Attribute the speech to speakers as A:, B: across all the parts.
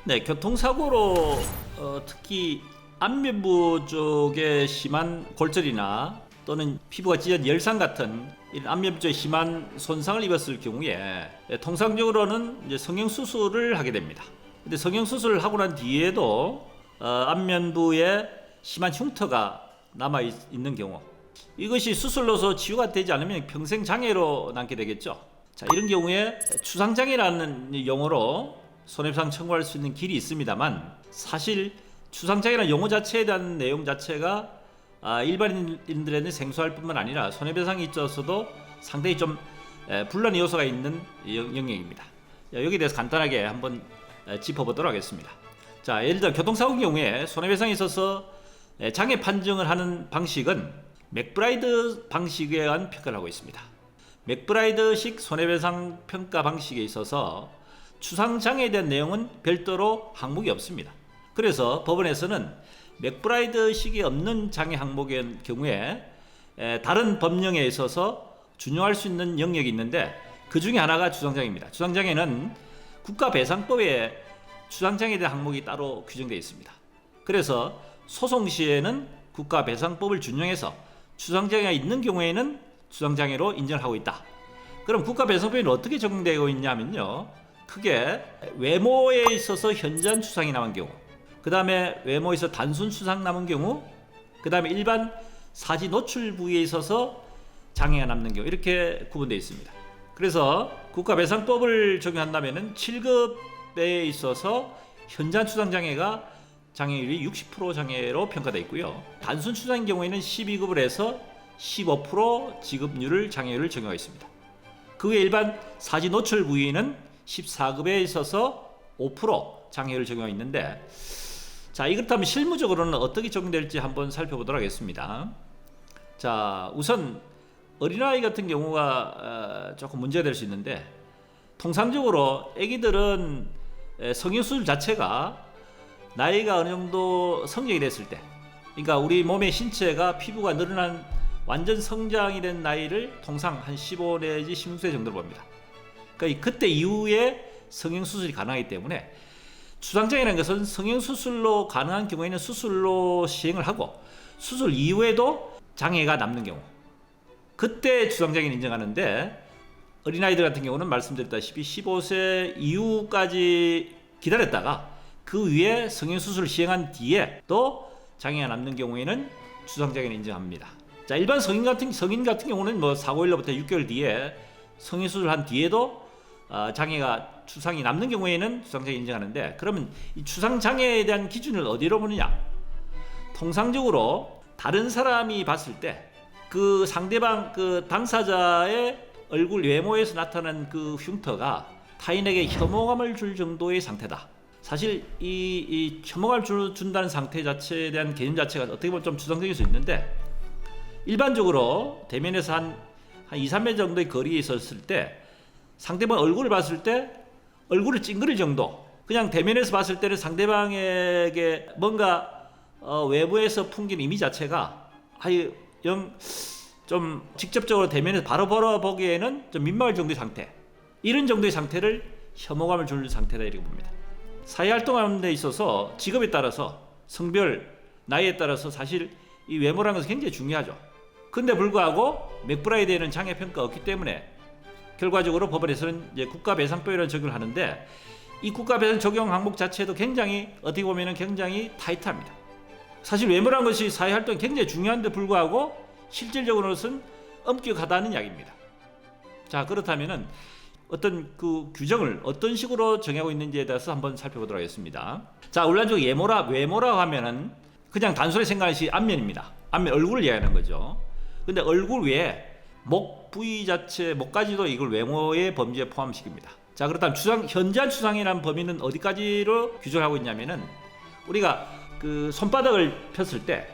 A: 네, 교통사고로 특히 안면부 쪽에 심한 골절이나 또는 피부가 찢어진 열상 같은 이런 안면부 쪽에 심한 손상을 입었을 경우에 통상적으로는 이제 성형수술을 하게 됩니다. 근데 성형수술을 하고 난 뒤에도 안면부에 심한 흉터가 남아 있는 경우, 이것이 수술로서 치유가 되지 않으면 평생 장애로 남게 되겠죠. 자, 이런 경우에 추상장애라는 용어로 손해배상 청구할 수 있는 길이 있습니다만, 사실 추상장애라는 용어 자체에 대한 내용 자체가 일반인들에는 생소할 뿐만 아니라 손해배상에 있어서도 상당히 좀 분란의 요소가 있는 영역입니다. 여기에 대해서 간단하게 한번 짚어보도록 하겠습니다. 자, 예를 들어 교통사고 경우에 손해배상에 있어서 장애 판정을 하는 방식은 맥브라이드 방식에 의한 평가를 하고 있습니다. 맥브라이드식 손해배상 평가 방식에 있어서 추상장애에 대한 내용은 별도로 항목이 없습니다. 그래서 법원에서는 맥브라이드식이 없는 장애 항목의 경우에 다른 법령에 있어서 준용할 수 있는 영역이 있는데, 그 중에 하나가 추상장애입니다. 추상장애는 국가배상법에 추상장애에 대한 항목이 따로 규정되어 있습니다. 그래서 소송 시에는 국가배상법을 준용해서 추상장애가 있는 경우에는 추상장애로 인정을 하고 있다. 그럼 국가배상법에는 어떻게 적용되고 있냐면요, 크게 외모에 있어서 현저한 추상이 남은 경우, 그 다음에 외모에서 단순 추상 남은 경우, 그 다음에 일반 사지 노출 부위에 있어서 장애가 남는 경우, 이렇게 구분되어 있습니다. 그래서 국가배상법을 적용한다면 7급에 있어서 현저한 추상장애가 장애율이 60% 장애로 평가되어 있고요, 단순 추상인 경우에는 12급을 해서 15% 지급률을 장애율을 적용하고 있습니다. 그 외 일반 사지 노출 부위는 14급에 있어서 5% 장애율을 적용하고 있는데, 자, 이렇다면 실무적으로는 어떻게 적용될지 한번 살펴보도록 하겠습니다. 자, 우선 어린아이 같은 경우가 조금 문제가 될 수 있는데, 통상적으로 아기들은 성형수술 자체가 나이가 어느 정도 성장이 됐을 때, 그러니까 우리 몸의 신체가 피부가 늘어난 완전 성장이 된 나이를 통상 한 15 내지 16세 정도로 봅니다. 그러니까 그때 이후에 성형수술이 가능하기 때문에, 추상장애라는 것은 성형수술로 가능한 경우에는 수술로 시행을 하고, 수술 이후에도 장애가 남는 경우, 그때 추상장애를 인정하는데, 어린아이들 같은 경우는 말씀드렸다시피 15세 이후까지 기다렸다가 그 위에 성형수술을 시행한 뒤에 또 장애가 남는 경우에는 추상장애를 인정합니다. 자, 일반 성인 같은 경우는 뭐 사고일로부터 6개월 뒤에 성형수술을 한 뒤에도 장애가 추상이 남는 경우에는 추상장애 인정하는데, 그러면 이 추상장애에 대한 기준을 어디로 보느냐? 통상적으로 다른 사람이 봤을 때 그 상대방 그 당사자의 얼굴 외모에서 나타난 그 흉터가 타인에게 혐오감을 줄 정도의 상태다. 사실 이 혐오감을 준다는 상태 자체에 대한 개념 자체가 어떻게 보면 좀 추상적일 수 있는데, 일반적으로 대면에서 한 2, 3m 정도의 거리에 있었을 때 상대방 얼굴을 봤을 때 얼굴을 찡그릴 정도, 그냥 대면에서 봤을 때는 상대방에게 뭔가 외부에서 풍긴 이미지 자체가 좀 직접적으로 대면에서 바로 보기에는 좀 민망할 정도의 상태, 이런 정도의 상태를 혐오감을 주는 상태다, 이렇게 봅니다. 사회활동하는 데 있어서 직업에 따라서 성별, 나이에 따라서 사실 이 외모라는 것은 굉장히 중요하죠. 근데 불구하고 맥브라이드에는 장애평가가 없기 때문에 결과적으로 법원에서는 이제 국가배상법이라는 적용을 하는데, 이 국가배상 적용 항목 자체도 굉장히 어떻게 보면 굉장히 타이트합니다. 사실 외모라는 것이 사회활동이 굉장히 중요한데 불구하고 실질적으로는 엄격하다는 이야기입니다. 자, 그렇다면은 어떤 그 규정을 어떤 식으로 정하고 있는지에 대해서 한번 살펴보도록 하겠습니다. 자, 일반적으로 외모라고 하면은 그냥 단순히 생각하시 안면입니다. 안면, 얼굴을 이야기하는 거죠. 근데 얼굴 외에 목 부위 자체, 목까지도 이걸 외모의 범죄에 포함시킵니다. 자, 그렇다면 현저한 추상이라는 범위는 어디까지로 규정하고 있냐면은, 우리가 그 손바닥을 폈을 때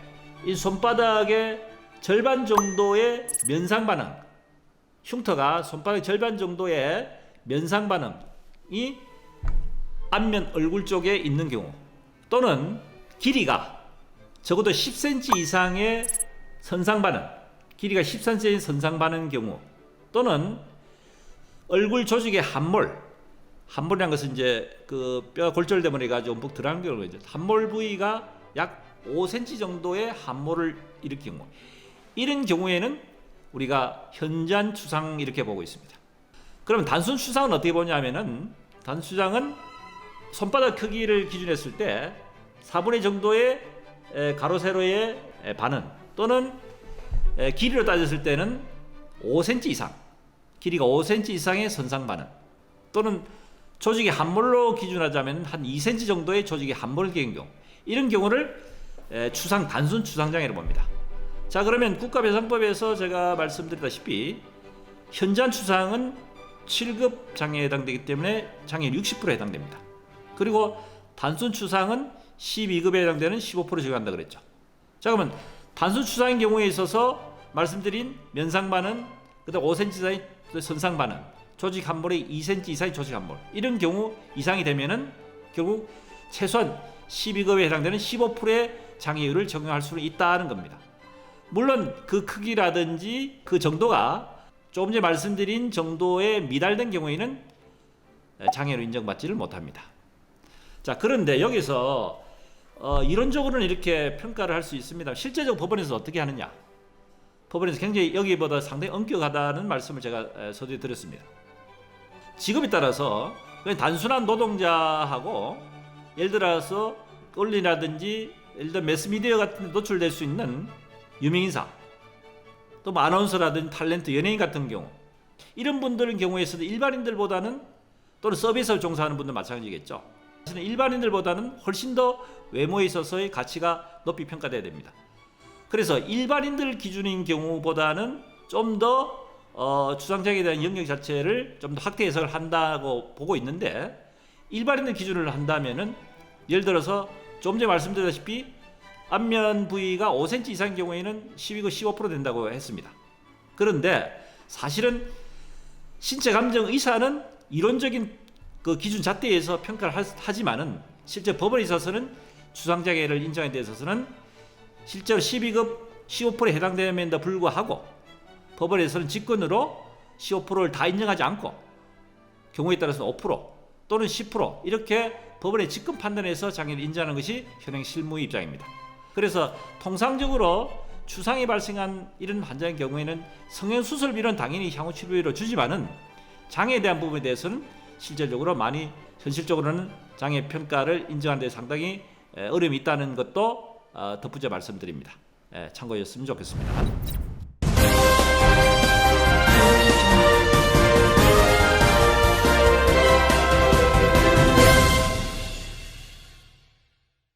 A: 이 손바닥의 절반 정도의 면상 반응, 흉터가 손바닥 절반 정도의 면상 반응이 안면 얼굴 쪽에 있는 경우, 또는 길이가 적어도 10cm 이상의 선상 반응, 길이가 13cm 선상 반응 경우, 또는 얼굴 조직의 함몰, 함몰이라는 것은 이제 그 뼈 골절되면 가지고 움푹 들어가는 경우죠. 함몰 부위가 약 5cm 정도의 함몰을 일으킨 경우, 이런 경우에는 우리가 현저한 추상 이렇게 보고 있습니다. 그러면 단순 추상은 어떻게 보냐면은, 단순 추상은 손바닥 크기를 기준했을 때 4분의 정도의 가로 세로의 반응, 또는 길이로 따졌을 때는 5cm 이상, 길이가 5cm 이상의 선상 반응, 또는 조직의 함몰로 기준하자면 한 2cm 정도의 조직의 함몰을 기인 경우, 이런 경우를 추상, 단순 추상장애로 봅니다. 자, 그러면 국가배상법에서 제가 말씀드렸다시피 현저한 추상은 7급 장애에 해당되기 때문에 장애율 60%에 해당됩니다. 그리고 단순 추상은 12급에 해당되는 15% 적용한다 그랬죠. 자, 그러면 단순 추상인 경우에 있어서 말씀드린 면상 반응, 그다음 5cm 이상의 선상 반응, 조직 함몰의 2cm 이상의 조직 함몰, 이런 경우 이상이 되면은 결국 최소한 12급에 해당되는 15%의 장애율을 적용할 수는 있다는 겁니다. 물론 그 크기라든지 그 정도가 조금 전에 말씀드린 정도에 미달된 경우에는 장애로 인정받지를 못합니다. 자, 그런데 여기서 이론적으로는 이렇게 평가를 할 수 있습니다. 실제적으로 법원에서 어떻게 하느냐? 법원에서 굉장히 여기보다 상당히 엄격하다는 말씀을 제가 서두에 드렸습니다. 직업에 따라서 그냥 단순한 노동자하고, 예를 들어서 언론이라든지 예를 들어 매스미디어 같은 데 노출될 수 있는 유명인사, 또 뭐 아나운서라든지 탤런트, 연예인 같은 경우, 이런 분들의 경우에서도 일반인들보다는, 또는 서비스를 종사하는 분들 마찬가지겠죠. 일반인들보다는 훨씬 더 외모에 있어서의 가치가 높이 평가돼야 됩니다. 그래서 일반인들 기준인 경우보다는 좀 더 추상장애에 대한 영역 자체를 좀 더 확대 해석을 한다고 보고 있는데, 일반인들 기준을 한다면은 예를 들어서 좀 전에 말씀드렸다시피 안면 부위가 5cm 이상인 경우에는 12급 15% 된다고 했습니다. 그런데 사실은 신체 감정 의사는 이론적인 그 기준 잣대에서 평가를 하지만은 실제 법원에 있어서는 추상장애를 인정하는 데 있어서는 실제로 12급 15%에 해당됨에도 불구하고 법원에서는 직권으로 15%를 다 인정하지 않고 경우에 따라서는 5% 또는 10% 이렇게 법원의 직권 판단에서 장애를 인정하는 것이 현행 실무의 입장입니다. 그래서 통상적으로 추상이 발생한 이런 환자의 경우에는 성형수술비는 당연히 향후 치료비로 주지만은 장애에 대한 부분에 대해서는 실질적으로 많이, 현실적으로는 장애 평가를 인정하는 데 상당히 어려움이 있다는 것도 덧붙여 말씀드립니다. 참고하셨으면 좋겠습니다.